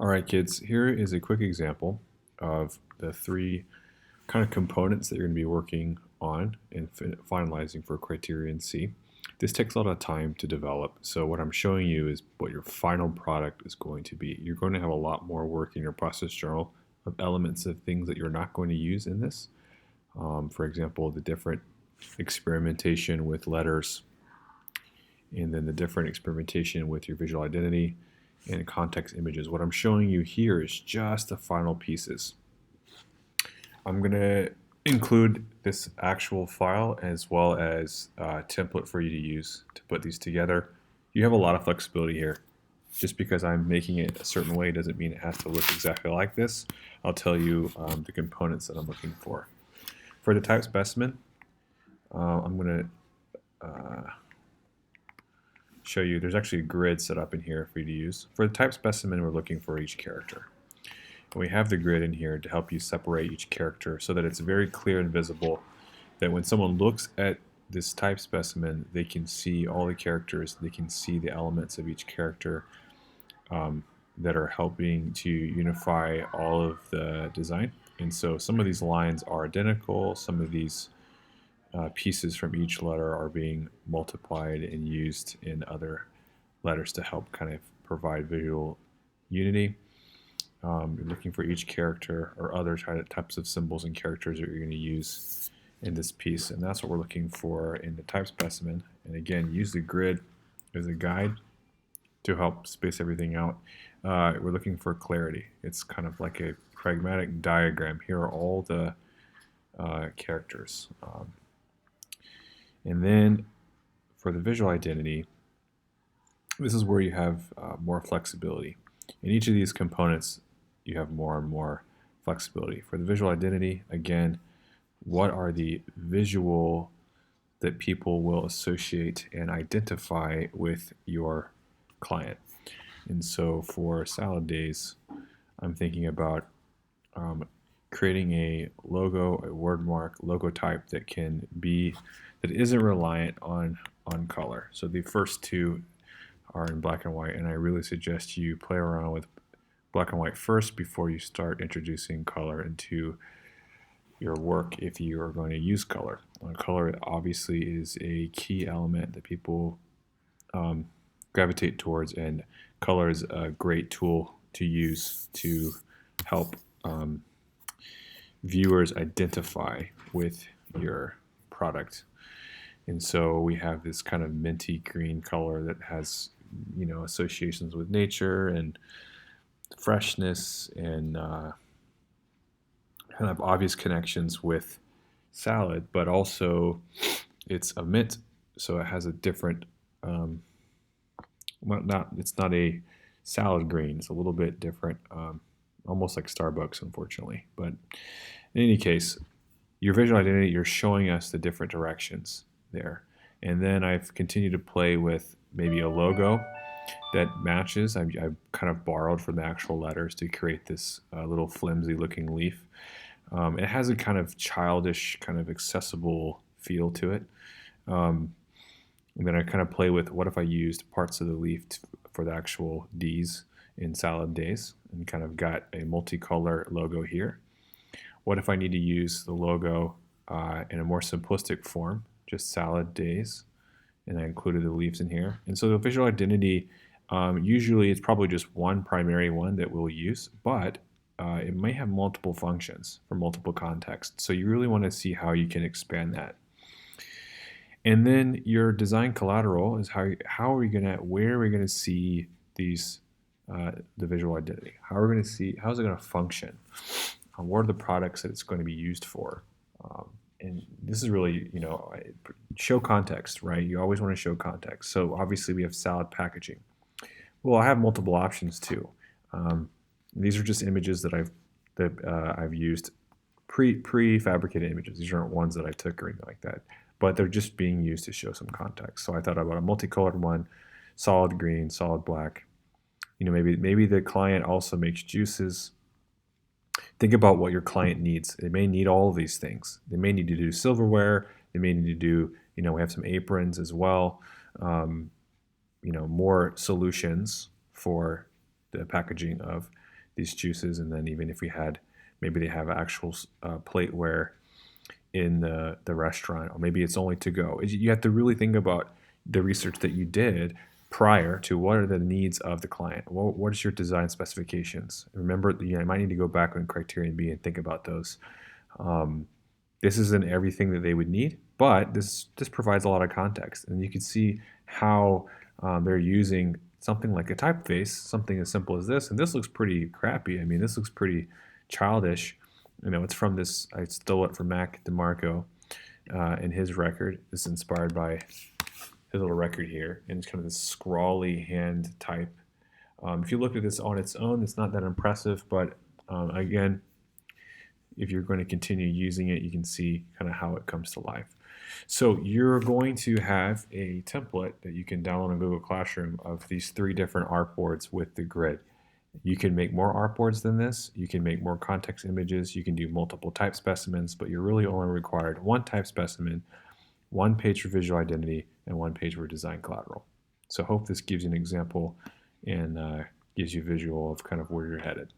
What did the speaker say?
All right, kids, here is a quick example of the three kind of components that you're going to be working on and finalizing for Criterion C. This takes a lot of time to develop, so what I'm showing you is what your final product is going to be. You're going to have a lot more work in your process journal of elements of things that you're not going to use in this. For example, the different experimentation with letters, and then the different experimentation with your visual identity and context images. What I'm showing you here is just the final pieces. I'm going to include this actual file as well as a template for you to use to put these together. You have a lot of flexibility here. Just because I'm making it a certain way doesn't mean it has to look exactly like this. I'll tell you the components that I'm looking for. For the type specimen, I'm going to show you there's actually a grid set up in here for you to use. For the type specimen, we're looking for each character. And we have the grid in here to help you separate each character so that it's very clear and visible that when someone looks at this type specimen, they can see all the characters, they can see the elements of each character that are helping to unify all of the design. And so some of these lines are identical, some of these pieces from each letter are being multiplied and used in other letters to help kind of provide visual unity. You're looking for each character or other types of symbols and characters that you're going to use in this piece, and that's what we're looking for in the type specimen. And again, use the grid as a guide to help space everything out. We're looking for clarity. It's kind of like a pragmatic diagram. Here are all the characters. And then for the visual identity, this is where you have more flexibility. In each of these components, you have more and more flexibility. For the visual identity, again, what are the visual that people will associate and identify with your client? And so for salad days, I'm thinking about creating a logo, a wordmark, logo type that isn't reliant on color. So the first two are in black and white, and I really suggest you play around with black and white first before you start introducing color into your work if you are going to use color. Color obviously is a key element that people gravitate towards, and color is a great tool to use to help viewers identify with your product. And so we have this kind of minty green color that has, associations with nature and freshness and kind of obvious connections with salad, but also it's a mint, so it has a different, it's not a salad green, it's a little bit different, almost like Starbucks, unfortunately. But in any case, your visual identity, you're showing us the different directions there. And then I've continued to play with maybe a logo that matches. I've kind of borrowed from the actual letters to create this little flimsy looking leaf. It has a kind of childish, kind of accessible feel to it. And then I kind of play with, what if I used parts of the leaf for the actual D's in salad days, and kind of got a multicolor logo here. What if I need to use the logo in a more simplistic form, just salad days, and I included the leaves in here. And so the visual identity, usually it's probably just one primary one that we'll use, but it may have multiple functions for multiple contexts. So you really want to see how you can expand that. And then your design collateral is where are we going to see these, the visual identity? How is it going to function? What are the products that it's going to be used for? And this is really, show context, right? You always want to show context. So obviously we have salad packaging. Well, I have multiple options too. These are just images that I've used, prefabricated images. These aren't ones that I took or anything like that, but they're just being used to show some context. So I thought about a multicolored one, solid green, solid black. Maybe the client also makes juices. Think about what your client needs. They may need all of these things. They may need to do silverware. They may need to do, we have some aprons as well. More solutions for the packaging of these juices, and then even if we had, maybe they have actual plateware in the restaurant, or maybe it's only to go. You have to really think about the research that you did prior to what are the needs of the client. What is your design specifications? Remember, you might need to go back on criterion B and think about those. This isn't everything that they would need, but this provides a lot of context, and you can see how they're using something like a typeface, something as simple as this, and this looks pretty crappy. I mean, this looks pretty childish. It's from this, I stole it from Mac DeMarco and his record. It's inspired by his little record here, and it's kind of this scrawly hand type. If you look at this on its own, it's not that impressive, but again, if you're going to continue using it, you can see kind of how it comes to life. So you're going to have a template that you can download on Google Classroom of these 3 different artboards with the grid. You can make more artboards than this. You can make more context images. You can do multiple type specimens, but you're really only required 1 type specimen, 1 page for visual identity, and 1 page for design collateral. So I hope this gives you an example and gives you a visual of kind of where you're headed.